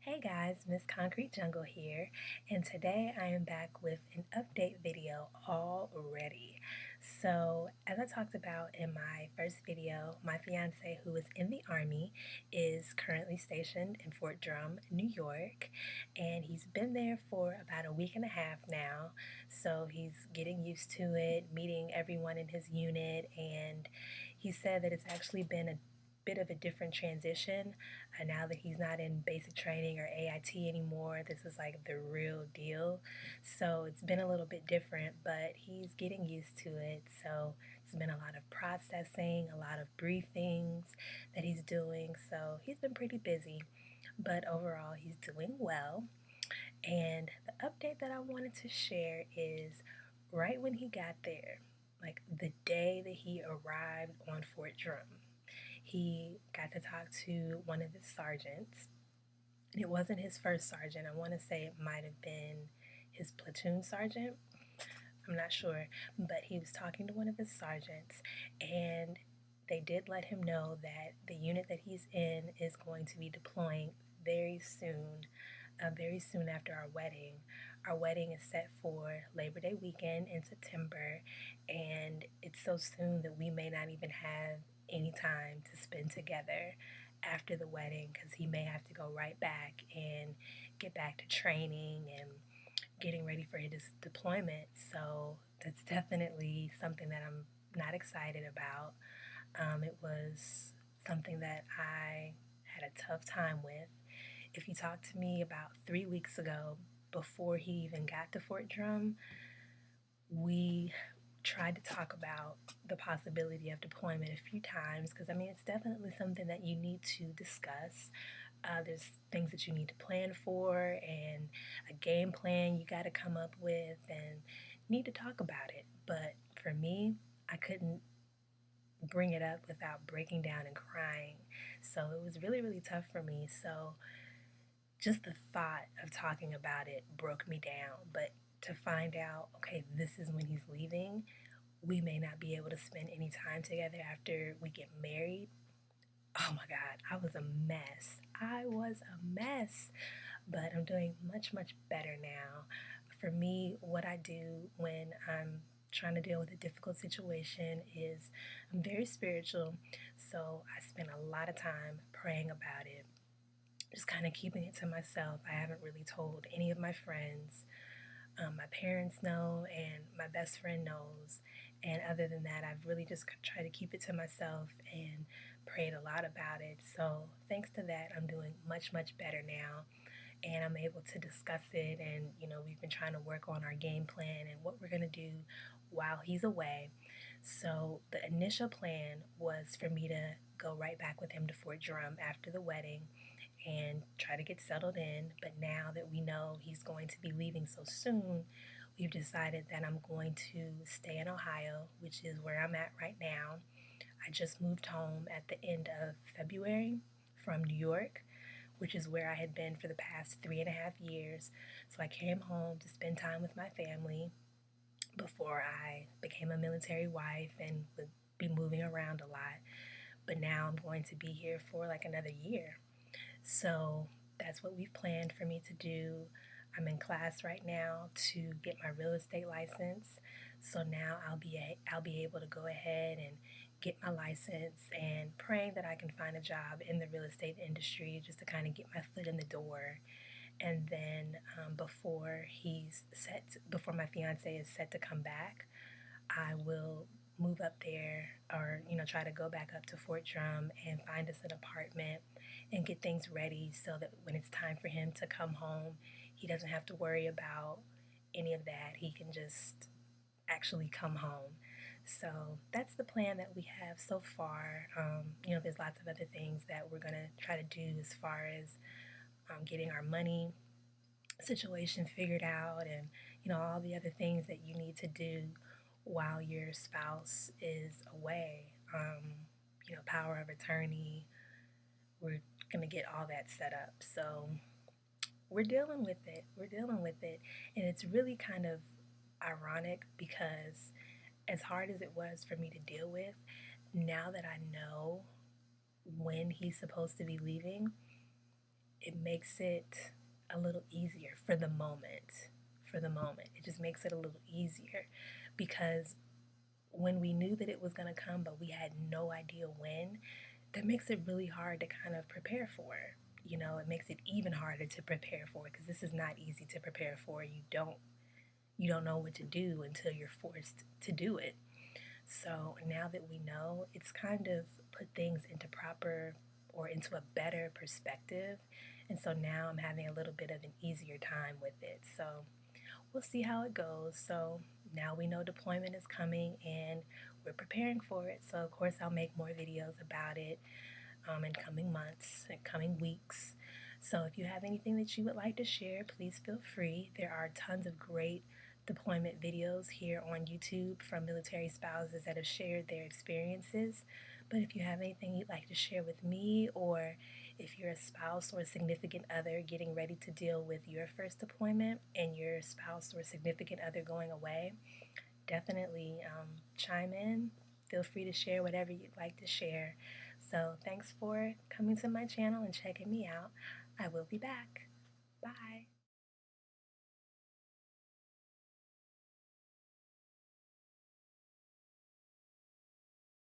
Hey guys, Miss Concrete Jungle here, and today I am back with an update video already. So, as I talked about in my first video, my fiance, who is in the Army, is currently stationed in Fort Drum, New York, and he's been there for about a week and a half now. So, he's getting used to it, meeting everyone in his unit, and he said that it's actually been a bit of a different transition now that he's not in basic training or AIT anymore. This is like the real deal. So it's been a little bit different, but he's getting used to it. So it's been a lot of processing, a lot of briefings that he's doing. So he's been pretty busy, but overall, he's doing well. And the update that I wanted to share is right when he got there, like the day that he arrived on Fort Drum, he got to talk to one of his sergeants. It wasn't his first sergeant. I want to say it might have been his platoon sergeant. I'm not sure. But he was talking to one of his sergeants, and they did let him know that the unit that he's in is going to be deploying very soon after our wedding. Our wedding is set for Labor Day weekend in September, and it's so soon that we may not even have any time to spend together after the wedding because he may have to go right back and get back to training and getting ready for his deployment. So that's definitely something that I'm not excited about. It was something that I had a tough time with. If you talked to me about 3 weeks ago, before he even got to Fort Drum, we tried to talk about the possibility of deployment a few times because I mean it's definitely something that you need to discuss. There's things that you need to plan for and a game plan you got to come up with and need to talk about it. But for me, I couldn't bring it up without breaking down and crying. So it was really, really tough for me. So just the thought of talking about it broke me down. But to find out, okay, this is when he's leaving, we may not be able to spend any time together after we get married. Oh my God, I was a mess. I was a mess, but I'm doing much, much better now. For me, what I do when I'm trying to deal with a difficult situation is I'm very spiritual, so I spend a lot of time praying about it, just kind of keeping it to myself. I haven't really told any of my friends. My parents know, and my best friend knows. And other than that, I've really just tried to keep it to myself and prayed a lot about it. So, thanks to that, I'm doing much, much better now. And I'm able to discuss it. And, we've been trying to work on our game plan and what we're going to do while he's away. So, the initial plan was for me to go right back with him to Fort Drum after the wedding and try to get settled in. But now that we know he's going to be leaving so soon, we've decided that I'm going to stay in Ohio, which is where I'm at right now. I just moved home at the end of February from New York, which is where I had been for the past 3.5 years. So I came home to spend time with my family before I became a military wife and would be moving around a lot. But now I'm going to be here for like another year. So that's what we've planned for me to do. I'm in class right now to get my real estate license. So now I'll be able to go ahead and get my license and praying that I can find a job in the real estate industry just to kind of get my foot in the door. And then before my fiance is set to come back, I will move up there or try to go back up to Fort Drum and find us an apartment and get things ready so that when it's time for him to come home, he doesn't have to worry about any of that. He can just actually come home. So that's the plan that we have so far. There's lots of other things that we're going to try to do as far as getting our money situation figured out and all the other things that you need to do while your spouse is away. Power of attorney, we're gonna get all that set up. So we're dealing with it. And it's really kind of ironic because as hard as it was for me to deal with, now that I know when he's supposed to be leaving, it makes it a little easier for the moment. For the moment, it just makes it a little easier because when we knew that it was going to come, but we had no idea when, that makes it really hard to kind of prepare for. You know, it makes it even harder to prepare for because this is not easy to prepare for. You don't know what to do until you're forced to do it. So now that we know, it's kind of put things into proper or into a better perspective. And so now I'm having a little bit of an easier time with it. So we'll see how it goes. So now we know deployment is coming and we're preparing for it. So, of course, I'll make more videos about it in coming months and coming weeks. So, if you have anything that you would like to share, please feel free. There are tons of great deployment videos here on YouTube from military spouses that have shared their experiences. But if you have anything you'd like to share with me, or if you're a spouse or a significant other getting ready to deal with your first deployment and your spouse or significant other going away, definitely chime in. Feel free to share whatever you'd like to share. So, thanks for coming to my channel and checking me out. I will be back. Bye.